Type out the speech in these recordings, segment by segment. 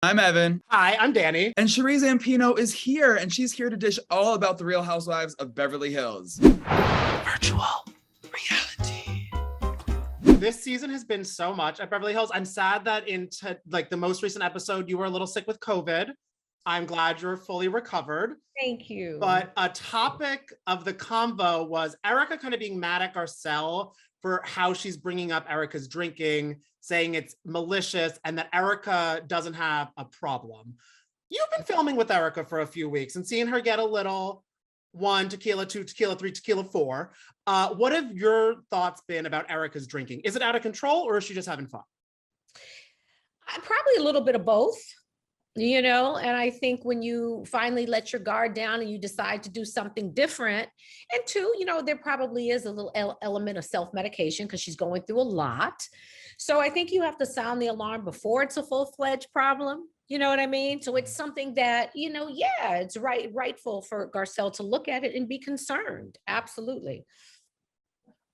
I'm Evan. Hi, I'm Danny. And Sheree Zampino is here, and she's here to dish all about the Real Housewives of Beverly Hills. Virtual reality. This season has been so much at Beverly Hills. I'm sad that in the most recent episode, you were a little sick with COVID. I'm glad you're fully recovered. Thank you. But a topic of the convo was Erika kind of being mad at Garcelle for how she's bringing up Erika's drinking, saying it's malicious and that Erika doesn't have a problem. You've been filming with Erika for a few weeks and seeing her get a little 1 tequila, 2 tequila, 3 tequila, 4. What have your thoughts been about Erika's drinking? Is it out of control or is she just having fun? Probably a little bit of both, and I think when you finally let your guard down and you decide to do something different, and two, there probably is a little element of self-medication because she's going through a lot. So I think you have to sound the alarm before it's a full-fledged problem. You know what I mean? So it's something that, it's rightful for Garcelle to look at it and be concerned. Absolutely.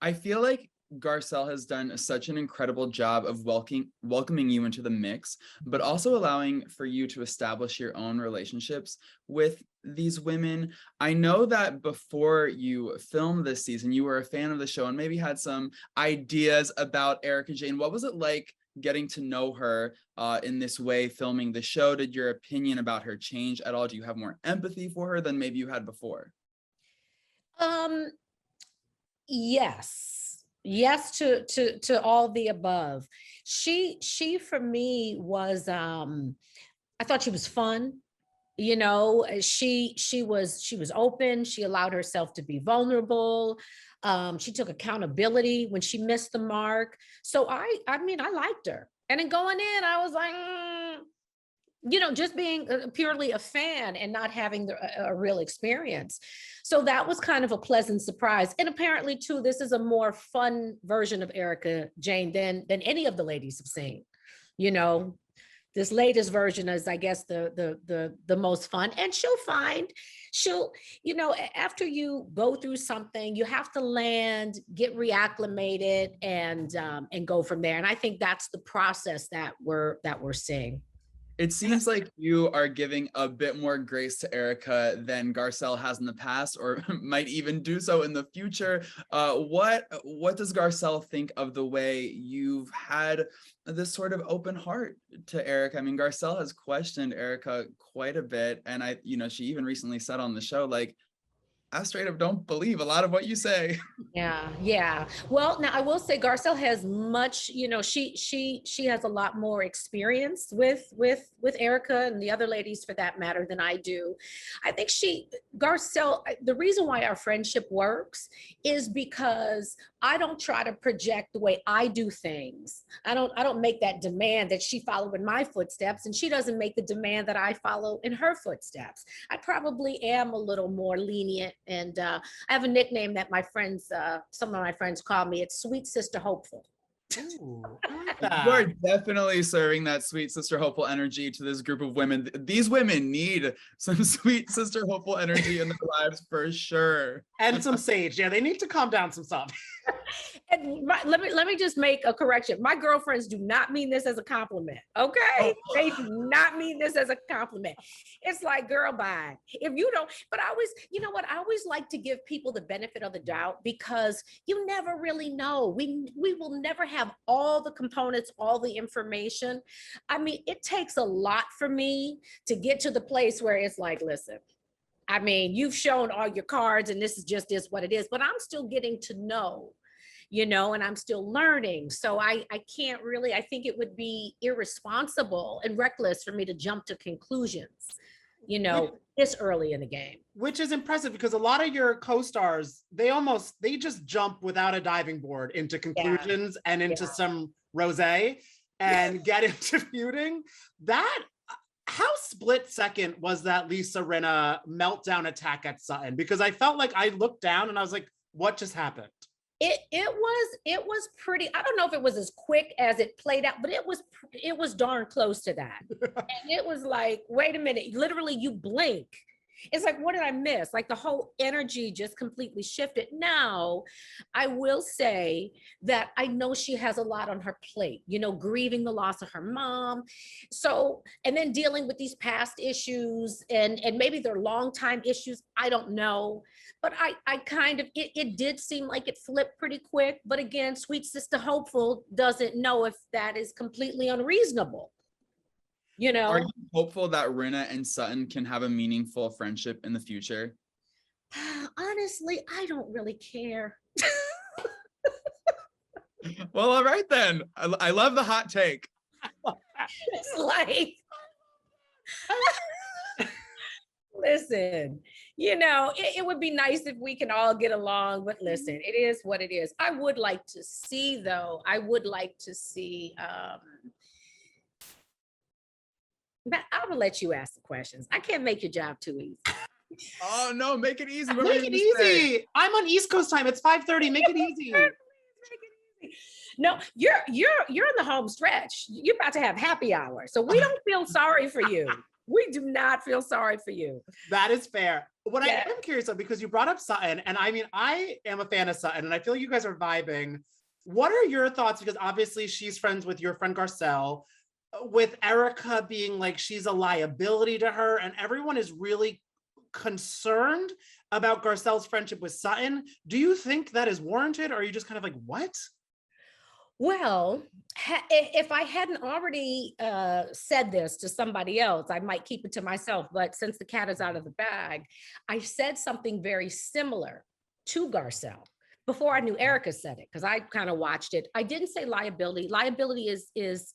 I feel like Garcelle has done such an incredible job of welcoming you into the mix, but also allowing for you to establish your own relationships with these women. I know that before you filmed this season, you were a fan of the show and maybe had some ideas about Erika Jayne. What was it like getting to know her in this way, filming the show? Did your opinion about her change at all? Do you have more empathy for her than maybe you had before? Yes to all the above. She for me was I thought she was fun. She was open. She allowed herself to be vulnerable. She took accountability when she missed the mark. So I liked her. And then going in, I was like, just being purely a fan and not having a real experience. So that was kind of a pleasant surprise. And apparently too, this is a more fun version of Erika Jayne than any of the ladies have seen. This latest version is, I guess, the most fun. And she'll, after you go through something, you have to land, get reacclimated, and go from there. And I think that's the process that we're seeing. It seems like you are giving a bit more grace to Erika than Garcelle has in the past, or might even do so in the future. What does Garcelle think of the way you've had this sort of open heart to Erika? I mean, Garcelle has questioned Erika quite a bit, and she even recently said on the show, like, I straight up don't believe a lot of what you say. Yeah. Well, now I will say Garcelle has much, she has a lot more experience with Erika and the other ladies for that matter than I do. I think Garcelle, the reason why our friendship works is because I don't try to project the way I do things. I don't make that demand that she follow in my footsteps, and she doesn't make the demand that I follow in her footsteps. I probably am a little more lenient. And I have a nickname that some of my friends call me. It's Sweet Sister Hopeful. Ooh, You are definitely serving that sweet sister hopeful energy to this group of women. These women need some sweet sister hopeful energy in their lives for sure. And some sage. Yeah, they need to calm down some stuff. And let me just make a correction. My girlfriends do not mean this as a compliment. Okay, they do not mean this as a compliment. It's like, girl, bye. If you don't, but I always like to give people the benefit of the doubt, because you never really know. We will never have all the components, all the information. I mean, it takes a lot for me to get to the place where it's like, listen, I mean, you've shown all your cards and this is what it is, but I'm still getting to know, and I'm still learning. So I can't really, I think it would be irresponsible and reckless for me to jump to conclusions, this early in the game. Which is impressive because a lot of your co-stars, they just jump without a diving board into conclusions and into some rosé and get into feuding. How split second was that Lisa Rinna meltdown attack at Sutton? Because I felt like I looked down and I was like, what just happened? It was pretty, I don't know if it was as quick as it played out, but it was darn close to that. And it was like, wait a minute, literally you blink It's like, what did I miss? Like the whole energy just completely shifted. Now, I will say that I know she has a lot on her plate, you know, grieving the loss of her mom. So, and then dealing with these past issues and maybe they're long time issues. I don't know. But I kind of, it did seem like it flipped pretty quick. But again, Sweet Sister Hopeful doesn't know if that is completely unreasonable. You Are know, you hopeful that Rinna and Sutton can have a meaningful friendship in the future? honestly, I don't really care. Well, all right then. I love the hot take. It's like, listen, you know, it would be nice if we can all get along, but listen, it is what it is. I would like to see, though, I would like to see, but I'm gonna let you ask the questions. I can't make your job too easy. Oh no, make it easy. What were Make you it gonna say? easy. I'm on East Coast time. It's 5:30. Make it easy. No, you're in the home stretch. You're about to have happy hour. So we don't feel sorry for you. We do not feel sorry for you. That is fair. What Yeah. I am curious of, because you brought up Sutton, and I mean, I am a fan of Sutton, and I feel you guys are vibing. What are your thoughts? Because obviously she's friends with your friend Garcelle, with Erika being like she's a liability to her, and everyone is really concerned about Garcelle's friendship with Sutton. Do you think that is warranted, or are you just kind of like, what? Well, if I hadn't already said this to somebody else, I might keep it to myself. But since the cat is out of the bag, I said something very similar to Garcelle before I knew Erika said it, because I kind of watched it. I didn't say liability. Liability is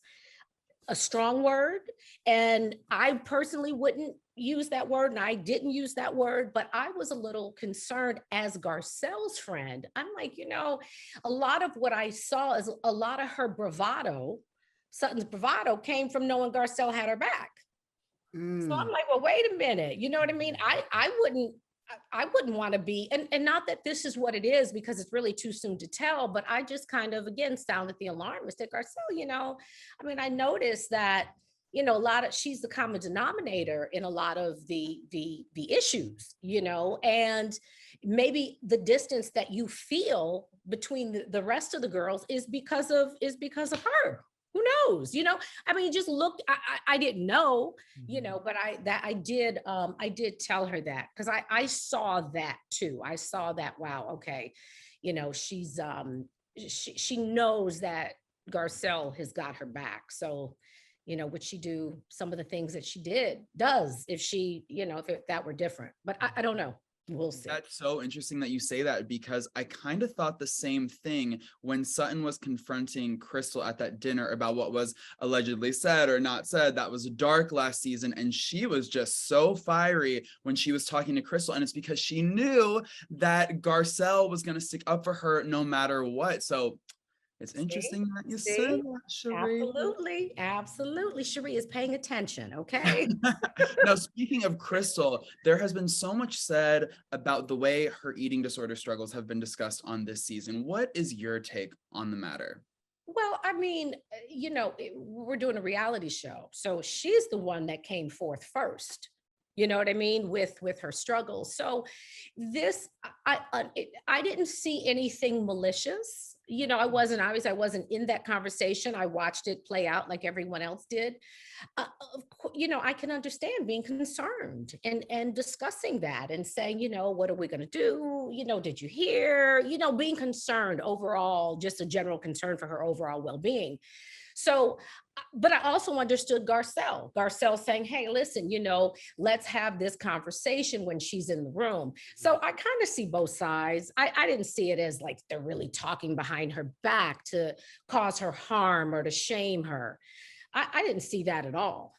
a strong word, and I personally wouldn't use that word, and I didn't use that word, but I was a little concerned as Garcelle's friend. I'm like, you know, a lot of what I saw is a lot of her bravado, Sutton's bravado, came from knowing Garcelle had her back. So I'm like, well, wait a minute. You know what I mean? I wouldn't want to be, and not that this is what it is, because it's really too soon to tell, but I just kind of, again, sounded the alarm. Mr. Garcelle, you know, I mean, I noticed that, you know, she's the common denominator in a lot of the issues, you know, and maybe the distance that you feel between the rest of the girls is because of her. Who knows? You know, I mean, just look, I didn't know, you know, but I did tell her that, because I saw that too. I saw that, wow, okay, you know, she's she knows that Garcelle has got her back. So, you know, would she do some of the things that she does if she, you know, if that were different? But I don't know. We'll see. That's so interesting that you say that, because I kind of thought the same thing when Sutton was confronting Crystal at that dinner about what was allegedly said or not said. That was dark last season, and she was just so fiery when she was talking to Crystal, and it's because she knew that Garcelle was going to stick up for her no matter what. So it's interesting that you said that, Sheree. Absolutely. Absolutely. Sheree is paying attention. Okay. Now, speaking of Crystal, there has been so much said about the way her eating disorder struggles have been discussed on this season. What is your take on the matter? Well, I mean, you know, we're doing a reality show. So she's the one that came forth first. You know what I mean? With her struggles. So this, I didn't see anything malicious. You know, I wasn't in that conversation. I watched it play out like everyone else did. You know, I can understand being concerned and discussing that and saying, you know, what are we going to do? You know, did you hear? You know, being concerned overall, just a general concern for her overall well-being. So, but I also understood Garcelle saying, hey, listen, you know, let's have this conversation when she's in the room. So I kind of see both sides. I didn't see it as like they're really talking behind her back to cause her harm or to shame her. I didn't see that at all.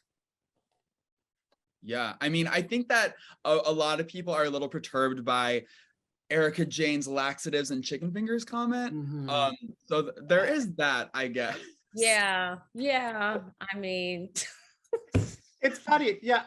Yeah, I mean, I think that a lot of people are a little perturbed by Erika Jayne's laxatives and chicken fingers comment. So there is that, I guess. Yeah. I mean, It's funny. Yeah.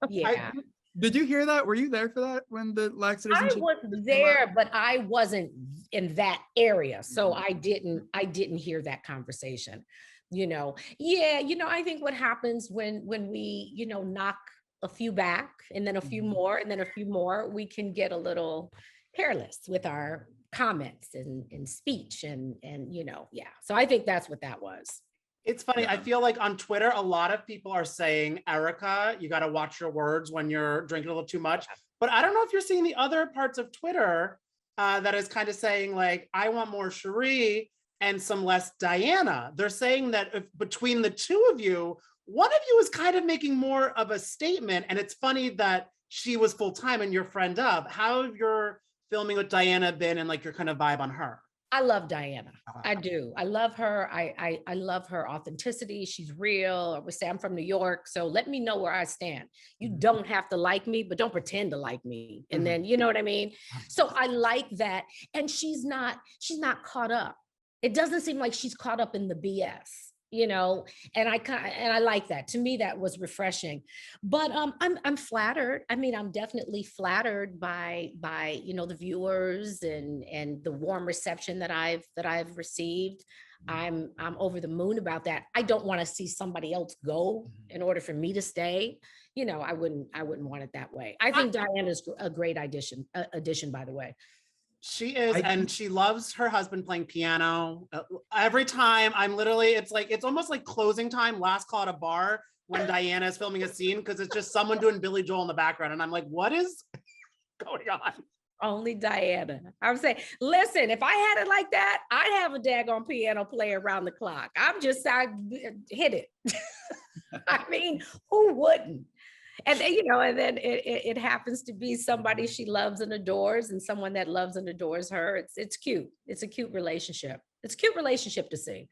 yeah. Did you hear that? Were you there for that when the laxatives? I wasn't there, but I wasn't in that area, so I didn't hear that conversation. You know, yeah. You know, I think what happens when we, you know, knock a few back and then a few more and then a few more, we can get a little careless with our comments and speech and yeah. So I think that's what that was. It's funny. Yeah. I feel like on Twitter, a lot of people are saying, Erika, you got to watch your words when you're drinking a little too much. But I don't know if you're seeing the other parts of Twitter that is kind of saying like, I want more Sheree and some less Diana. They're saying that if between the two of you, one of you is kind of making more of a statement. And it's funny that she was full-time and your friend of. How have your filming with Diana been and like your kind of vibe on her? I love Diana. I do. I love her. I love her authenticity. She's real. I would say I'm from New York, so let me know where I stand. You don't have to like me, but don't pretend to like me. And then, you know what I mean? So I like that. And she's not caught up. It doesn't seem like she's caught up in the BS, and I like that. To me, that was refreshing. But I'm flattered. I mean, I'm definitely flattered by the viewers and the warm reception that I've received. I'm over the moon about that. I don't want to see somebody else go in order for me to stay. I wouldn't want it that way. I think Diana's a great addition, by the way. She is, and she loves her husband playing piano. Every time it's almost like closing time, last call at a bar when Diana is filming a scene, because it's just someone doing Billy Joel in the background. And I'm like, what is going on? Only Diana. I'm saying, listen, if I had it like that, I'd have a daggone piano player around the clock. I hit it. I mean, who wouldn't? And then it happens to be somebody she loves and adores, and someone that loves and adores her. It's cute. It's a cute relationship. It's a cute relationship to see.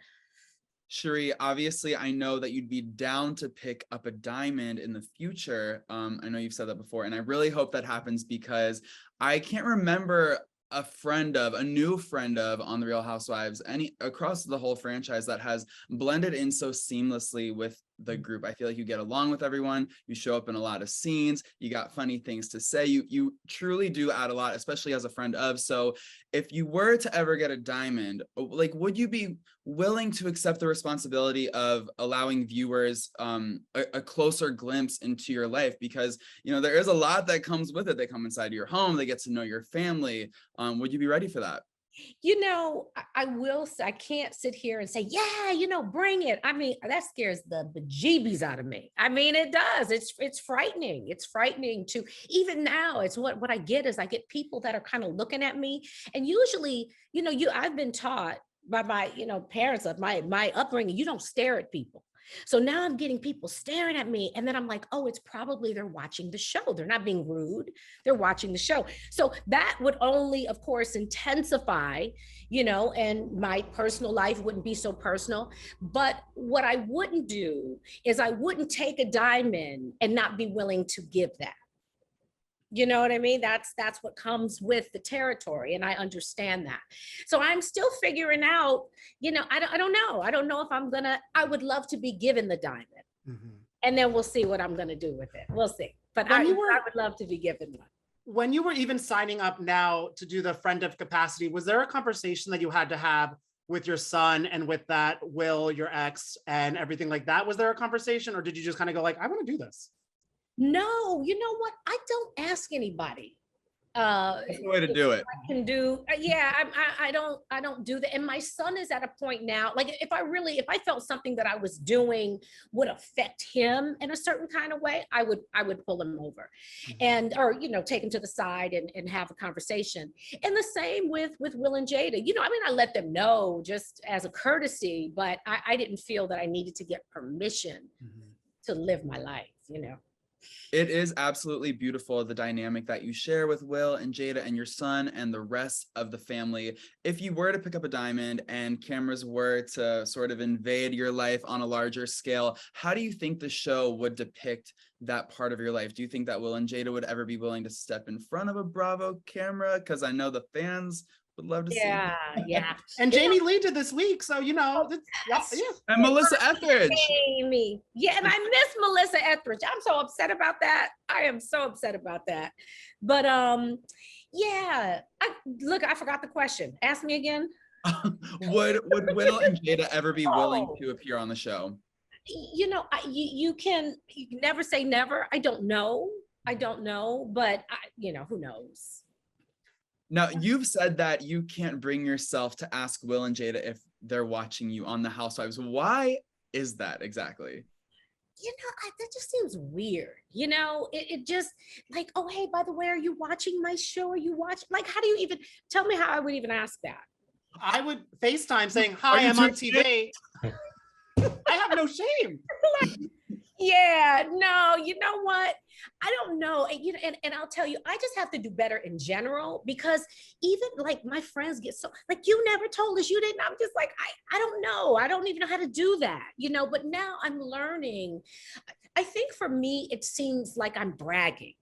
Sheree, obviously, I know that you'd be down to pick up a diamond in the future. I know you've said that before, and I really hope that happens because I can't remember a new friend of on the Real Housewives, across the whole franchise that has blended in so seamlessly with the group. I feel like you get along with everyone. You show up in a lot of scenes. You got funny things to say. You truly do add a lot, especially as a friend of. So if you were to ever get a diamond, like, would you be willing to accept the responsibility of allowing viewers a closer glimpse into your life? Because, there is a lot that comes with it. They come inside your home. They get to know your family. Would you be ready for that? I will say, I can't sit here and say, yeah, bring it. I mean, that scares the bejeebies out of me. I mean, it does. It's frightening. It's frightening to, even now, it's what I get is I get people that are kind of looking at me. And usually, I've been taught by my, parents of my upbringing, you don't stare at people. So now I'm getting people staring at me, and then I'm like, oh, it's probably they're watching the show. They're not being rude. They're watching the show. So that would only, of course, intensify, and my personal life wouldn't be so personal. But what I wouldn't do is I wouldn't take a diamond and not be willing to give that. You know what I mean? That's what comes with the territory. And I understand that. So I'm still figuring out, I don't know. I don't know if I would love to be given the diamond. And then we'll see what I'm going to do with it. We'll see. But I would love to be given one. When you were even signing up now to do the friend of capacity, was there a conversation that you had to have with your son and with that Will, your ex, and everything like that? Was there a conversation, or did you just kind of go like, I want to do this? No, you know what? I don't ask anybody. That's the way to do it. I can do, I don't do that. And my son is at a point now, like if I felt something that I was doing would affect him in a certain kind of way, I would pull him over and, or, take him to the side and have a conversation. And the same with Will and Jada, I let them know just as a courtesy, but I didn't feel that I needed to get permission to live my life, It is absolutely beautiful, the dynamic that you share with Will and Jada and your son and the rest of the family. If you were to pick up a diamond and cameras were to sort of invade your life on a larger scale, how do you think the show would depict that part of your life? Do you think that Will and Jada would ever be willing to step in front of a Bravo camera? Because I know the fans would love to see. Yeah. And Jamie Lee did this week, so And Melissa Etheridge. Jamie. Yeah, and I miss Melissa Etheridge. I'm so upset about that. I am so upset about that. But I forgot the question. Ask me again. Would Will and Jada ever be willing to appear on the show? You can never say never. I don't know, but who knows? Now, you've said that you can't bring yourself to ask Will and Jada if they're watching you on the Housewives. Why is that exactly? That just seems weird. It just like, oh, hey, by the way, are you watching my show? Are you watching? Like, how do you even tell me how I would even ask that? I would FaceTime saying, hi, I'm on TV. I have no shame. Yeah, no, you know what? I don't know. And I'll tell you, I just have to do better in general, because even like my friends get so like, you never told us, you didn't. I'm just like, I don't know. I don't even know how to do that, but now I'm learning. I think for me, it seems like I'm bragging.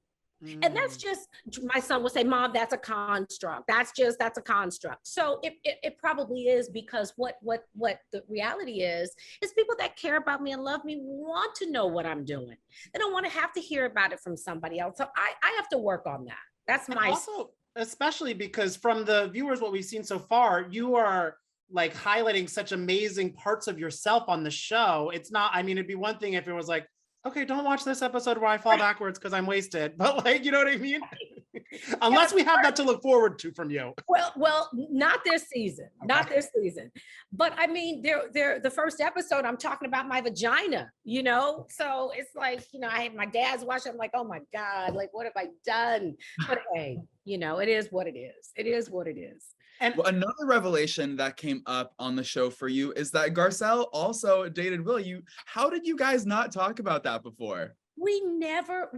And that's just, my son will say, Mom, that's a construct. That's a construct. So it probably is, because what the reality is people that care about me and love me want to know what I'm doing. They don't want to have to hear about it from somebody else. So I have to work on that. That's my. And also, especially because from the viewers, what we've seen so far, you are like highlighting such amazing parts of yourself on the show. It's not, I mean, it'd be one thing if it was like, okay, don't watch this episode where I fall backwards because I'm wasted. But like, you know what I mean? Unless we have that to look forward to from you. Well, not this season, Okay. Not this season. But I mean, the first episode, I'm talking about my vagina, So it's like, I had my dad's watching. I'm like, oh my God, like, what have I done? But hey, it is what it is. It is what it is. And another revelation that came up on the show for you is that Garcelle also dated Will. How did you guys not talk about that before? We never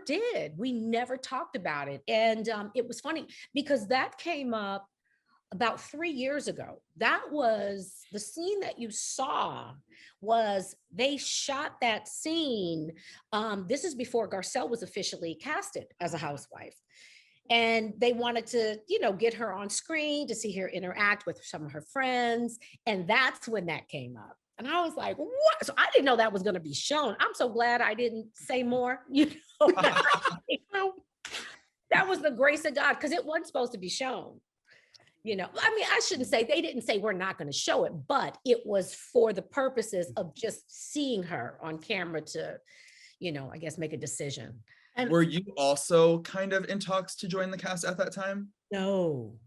did. We never talked about it. And it was funny because that came up about 3 years ago. That was the scene that you saw. Was they shot that scene. This is before Garcelle was officially casted as a housewife. And they wanted to, get her on screen to see her interact with some of her friends. And that's when that came up. And I was like, what? So I didn't know that was going to be shown. I'm so glad I didn't say more, That was the grace of God, because it wasn't supposed to be shown. I mean, I shouldn't say, they didn't say we're not going to show it, but it was for the purposes of just seeing her on camera to, I guess, make a decision. And were you also kind of in talks to join the cast at that time? No,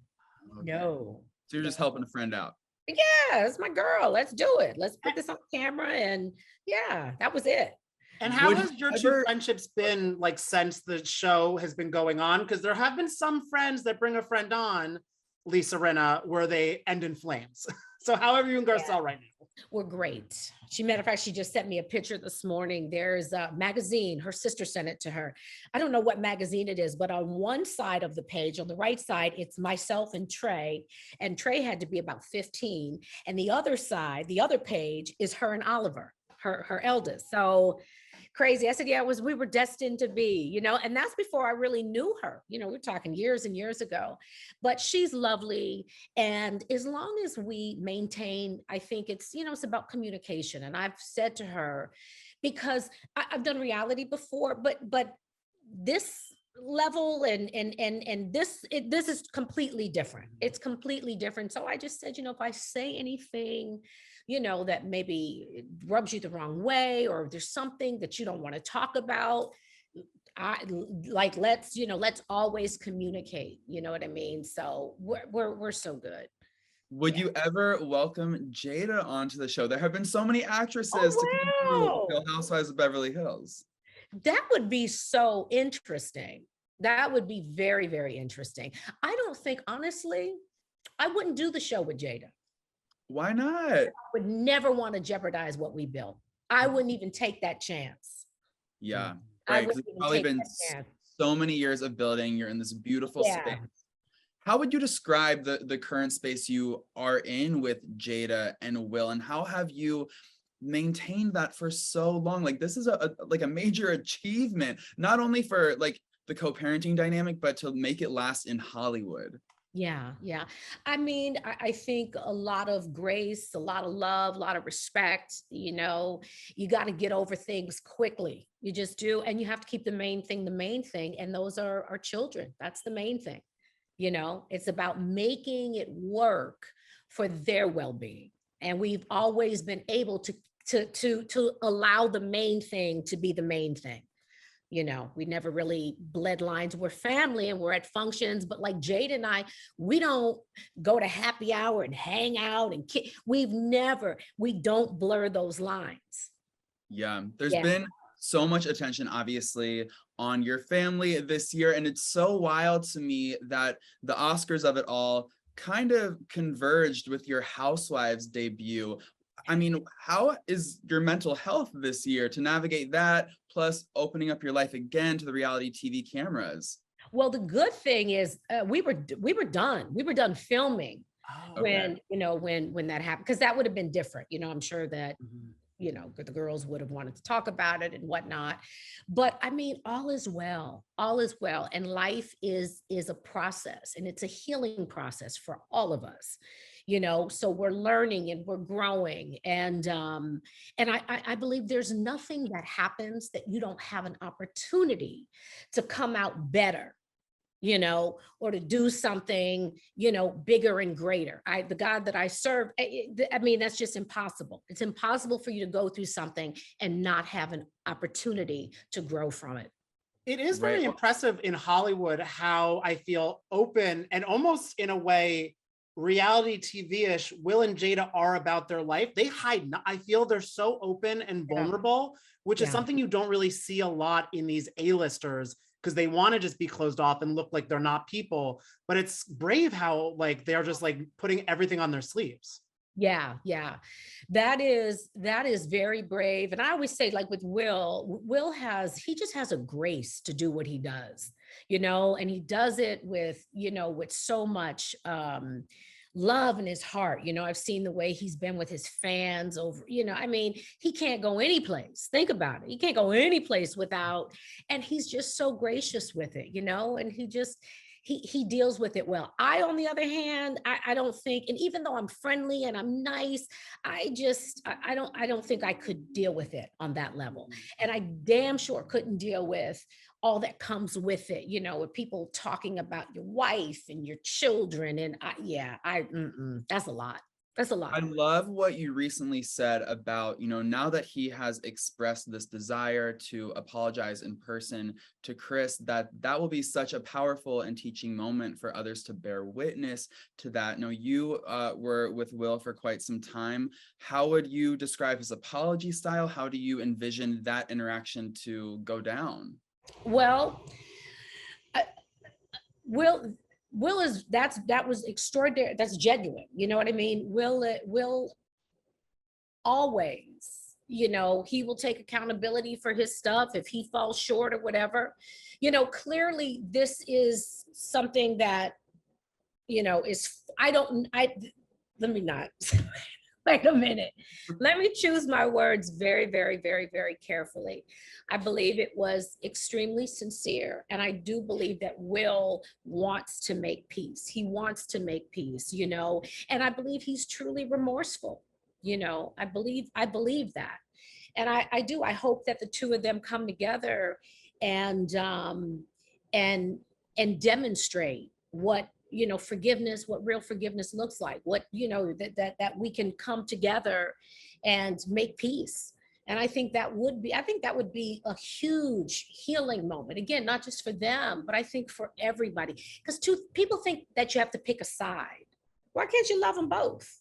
Okay. no. So you're just helping a friend out. Yeah, it's my girl. Let's do it. Let's put this on camera. And yeah, that was it. And how has your two friendships been like since the show has been going on? Because there have been some friends that bring a friend on, Lisa Rinna, where they end in flames. So how are you and Garcelle right now? We're great. Matter of fact, she just sent me a picture this morning. There's a magazine. Her sister sent it to her. I don't know what magazine it is, but on one side of the page, on the right side, it's myself and Trey. And Trey had to be about 15. And the other side, the other page, is her and Oliver, her eldest. So crazy. I said, yeah, we were destined to be, and that's before I really knew her. We're talking years and years ago, but she's lovely. And as long as we maintain, I think it's, it's about communication. And I've said to her, because I've done reality before, but this level and this is completely different. It's completely different. So I just said, if I say anything, that maybe rubs you the wrong way, or there's something that you don't want to talk about, let's always communicate. You know what I mean? So we're so good. Would you ever welcome Jada onto the show? There have been so many actresses to come through Real Housewives of Beverly Hills. That would be so interesting. That would be very, very interesting. I don't think, honestly, I wouldn't do the show with Jada. Why not? I would never want to jeopardize what we built. I wouldn't even take that chance. Yeah, right. Because it's probably been so many years of building. You're in this beautiful space. How would you describe the current space you are in with Jada and Will, and how have you maintained that for so long? Like, this is a major achievement, not only for like the co-parenting dynamic, but to make it last in Hollywood. Yeah. I mean, I think a lot of grace, a lot of love, a lot of respect. You got to get over things quickly. You just do. And you have to keep the main thing. And those are our children. That's the main thing. It's about making it work for their well-being. And we've always been able to to allow the main thing to be the main thing. You know, we never really bled lines. We're family and we're at functions, but like Jade and I, we don't go to happy hour and hang out and we don't blur those lines. Yeah, there's been so much attention, obviously, on your family this year. And it's so wild to me that the Oscars of it all kind of converged with your Housewives debut. I mean, how is your mental health this year to navigate that, plus opening up your life again to the reality TV cameras? Well, the good thing is we were done. We were done filming when that happened, because that would have been different. You know, I'm sure that you know, the girls would have wanted to talk about it and whatnot. But I mean, all is well. All is well. And life is a process, and it's a healing process for all of us. You know, so we're learning and we're growing. And I believe there's nothing that happens that you don't have an opportunity to come out better, you know, or to do something, you know, bigger and greater. The God that I serve, I mean, that's just impossible. It's impossible for you to go through something and not have an opportunity to grow from it. It is very impressive in Hollywood how I feel open and almost in a way reality TV-ish Will and Jada are about their life. They hide. I feel they're so open and vulnerable, which is something you don't really see a lot in these A-listers, because they want to just be closed off and look like they're not people. But it's brave how like they're just like putting everything on their sleeves. Yeah, that is very brave. And I always say, like with Will he just has a grace to do what he does, you know, and he does it with, you know, with so much love in his heart. You know, I've seen the way he's been with his fans over, you know, I mean, he can't go any place. Think about it. He can't go any place without, and he's just so gracious with it, you know, and he deals with it well. I, on the other hand, I don't think, and even though I'm friendly and I'm nice, I don't think I could deal with it on that level. And I damn sure couldn't deal with all that comes with it, you know, with people talking about your wife and your children. And that's a lot. That's a lot. I love what you recently said about, you know, now that he has expressed this desire to apologize in person to Chris, that will be such a powerful and teaching moment for others to bear witness to that. Now, you were with Will for quite some time. How would you describe his apology style? How do you envision that interaction to go down? Well, Will that was extraordinary. That's genuine. You know what I mean? Will always, you know, he will take accountability for his stuff if he falls short or whatever. You know, clearly this is something that, you know, let me not. Wait a minute. Let me choose my words very, very, very, very carefully. I believe it was extremely sincere. And I do believe that Will wants to make peace. He wants to make peace, you know, and I believe he's truly remorseful. You know, I believe that. And I do. I hope that the two of them come together and demonstrate what, you know, forgiveness, what real forgiveness looks like, what, you know, that we can come together and make peace. And I think that would be a huge healing moment. Again, not just for them, but I think for everybody. Because people think that you have to pick a side. Why can't you love them both?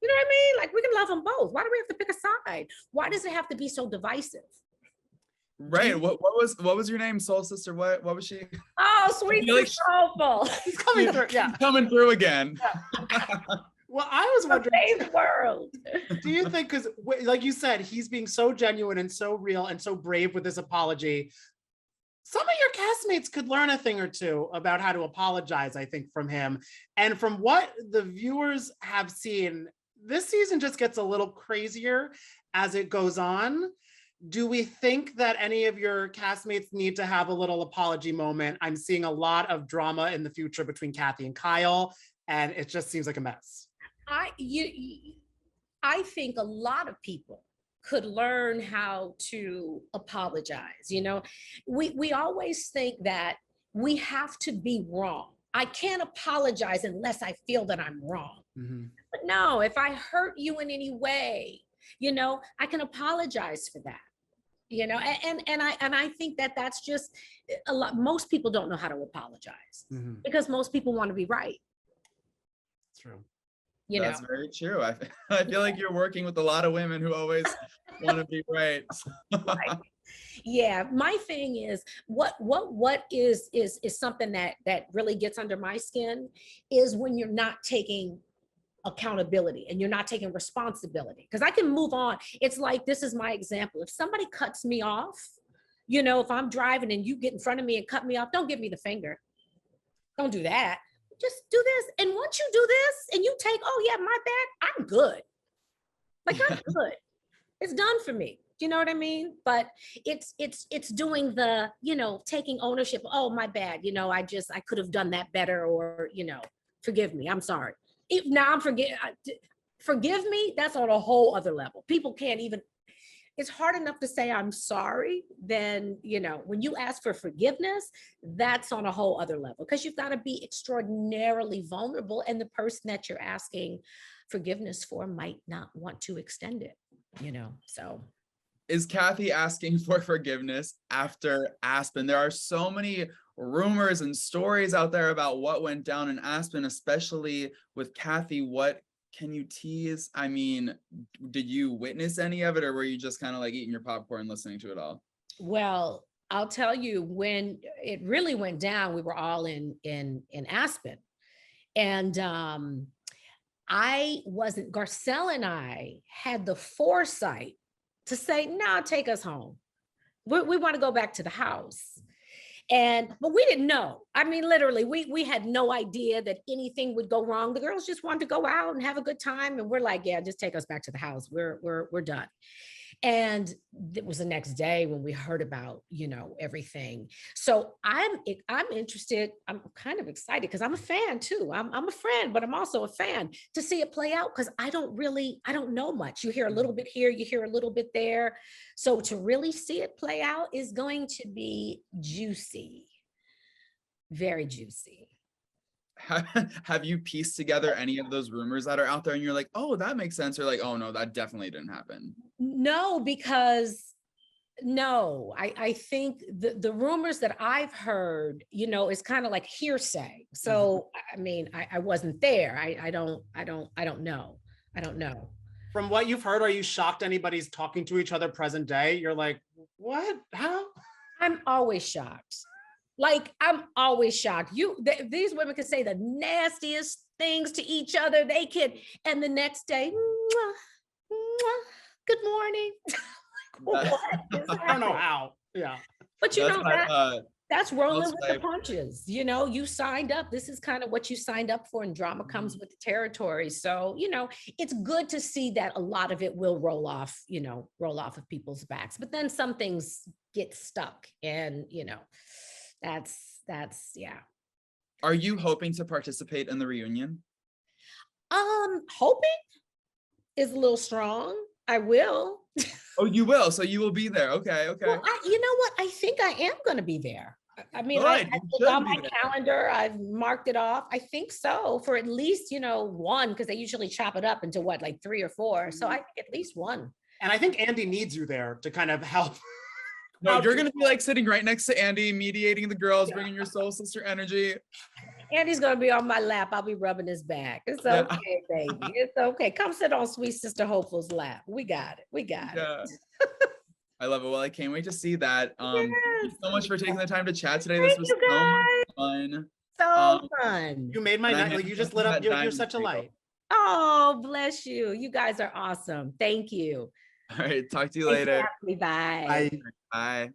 You know what I mean? Like, we can love them both. Why do we have to pick a side? Why does it have to be so divisive? Right. What was your name? Soul Sister. What was she? Oh, sweet soulful. He's coming through. Yeah. Coming through again. Yeah. Well, I was wondering, the world. Do you think, because like you said, he's being so genuine and so real and so brave with his apology, some of your castmates could learn a thing or two about how to apologize, I think, from him. And from what the viewers have seen, this season just gets a little crazier as it goes on. Do we think that any of your castmates need to have a little apology moment? I'm seeing a lot of drama in the future between Kathy and Kyle, and it just seems like a mess. I think a lot of people could learn how to apologize. You know, we always think that we have to be wrong. I can't apologize unless I feel that I'm wrong. Mm-hmm. But no, if I hurt you in any way, You know, I can apologize for that. You know, and I think that that's just a lot. Most people don't know how to apologize because most people want to be right. True. You That's know, very true. I feel like you're working with a lot of women who always want to be right. right. Yeah, my thing is what is something that really gets under my skin is when you're not taking accountability and you're not taking responsibility, because I can move on. It's like, this is my example. If somebody cuts me off, you know, if I'm driving and you get in front of me and cut me off, don't give me the finger. Don't do that. Just do this. And once you do this and you take, oh yeah, my bad, I'm good. Like, I'm good. It's done for me. You know what I mean? But it's doing the, you know, taking ownership. Oh, my bad. You know, I could have done that better, or, you know, forgive me. I'm sorry. Now I'm forgive me. That's on a whole other level. People can't even, it's hard enough to say I'm sorry. Then, you know, when you ask for forgiveness, that's on a whole other level, because you've got to be extraordinarily vulnerable, and the person that you're asking forgiveness for might not want to extend it, you know. So is Kathy asking for forgiveness after Aspen? There are so many rumors and stories out there about what went down in Aspen, especially with Kathy. What can you tease? I mean, did you witness any of it, or were you just kind of like eating your popcorn, listening to it all? well, I'll tell you, when it really went down, we were all in Aspen, and Garcelle and I had the foresight to say, no, take us home. We want to go back to the house. But we didn't know. I mean, literally, we had no idea that anything would go wrong. The girls just wanted to go out and have a good time. And we're like, yeah, just take us back to the house. We're done. And it was the next day when we heard about, you know, everything. So I'm interested. I'm kind of excited because I'm a fan too. I'm a friend, but I'm also a fan to see it play out, because I don't know much. You hear a little bit here, you hear a little bit there. So to really see it play out is going to be juicy, very juicy. Have you pieced together any of those rumors that are out there and you're like, oh, that makes sense, or like, oh no, that definitely didn't happen? No, because I think the rumors that I've heard, you know, is kind of like hearsay. So I mean, I wasn't there. I don't know. From what you've heard, are you shocked anybody's talking to each other present day? You're like, what? How? I'm always shocked. Like, I'm always shocked. These women can say the nastiest things to each other. They can, and the next day, mwah, mwah, good morning. Like, what is I don't know how. Yeah. But you know that's rolling with the like, punches. You know, you signed up. This is kind of what you signed up for, and drama comes with the territory. So, you know, it's good to see that a lot of it will roll off of people's backs. But then some things get stuck, and, you know, that's yeah. Are you hoping to participate in the reunion? Hoping is a little strong. I will. Oh, you will. So you will be there. Okay. Well, you know what? I think I am going to be there. I mean, right, I look on my calendar. I've marked it off. I think so, for at least, you know, one, because they usually chop it up into what, like 3 or 4. So I think at least one. And I think Andy needs you there to kind of help. No, you're going to be like sitting right next to Andy, mediating the girls, bringing your soul sister energy. Andy's going to be on my lap. I'll be rubbing his back. It's okay, baby. It's okay. Come sit on sweet sister Hopeful's lap. We got it. I love it. Well, I can't wait to see that. Thank you so much for taking the time to chat today. Thank This was so much fun. So fun. You made my night. Like, you just lit up. You're such a light. Oh, bless you. You guys are awesome. Thank you. All right. Talk to you later. Bye. Bye.